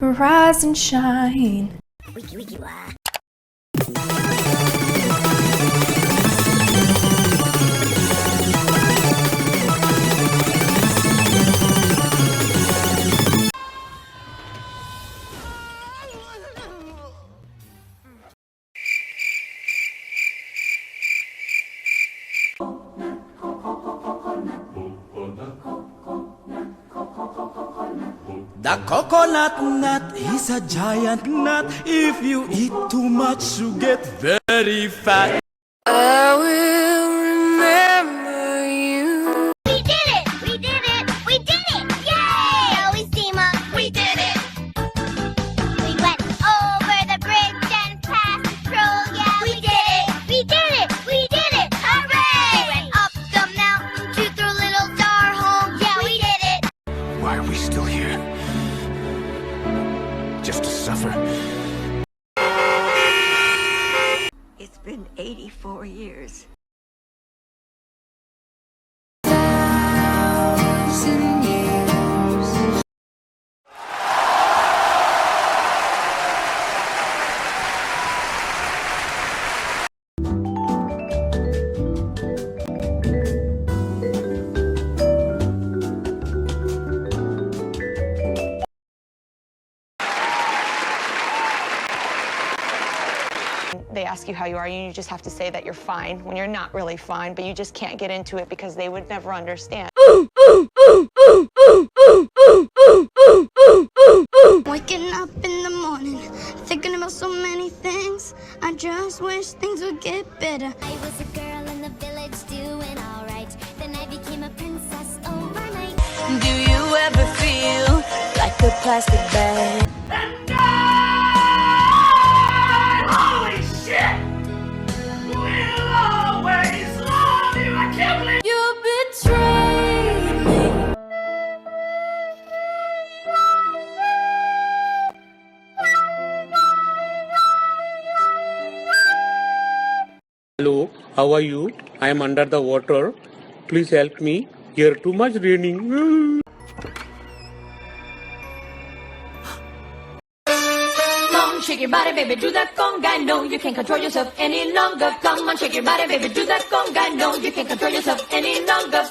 Rise and shine. The coconut nut is a giant nut. If you eat too much, you get very fat. I will remember you. We did it! We did it! We did it! Yay! Always team up. We did it! We went over the bridge and past the troll. Yeah, we did it! We did it! We did it! Hooray! We went up the mountain to through little star home. Yeah, we did it! Why are we still here? Just to suffer? It's been 84 years. They ask you how you are, and you just have to say that you're fine when you're not really fine, but you just can't get into it because they would never understand. Waking up in the morning, thinking about so many things. I just wish things would get better. I was a girl in the village doing alright. Then I became a princess overnight. Do you ever feel like a plastic bag? Holy shit! We'll always love you. I can't believe You betrayed me. Hello, how are you? I am under the water. Please help me. Here too much raining. Come on, shake your body, baby, do that conga. No, you can't control yourself any longer. Come on, shake your body, baby, do that conga. No, you can't control yourself any longer.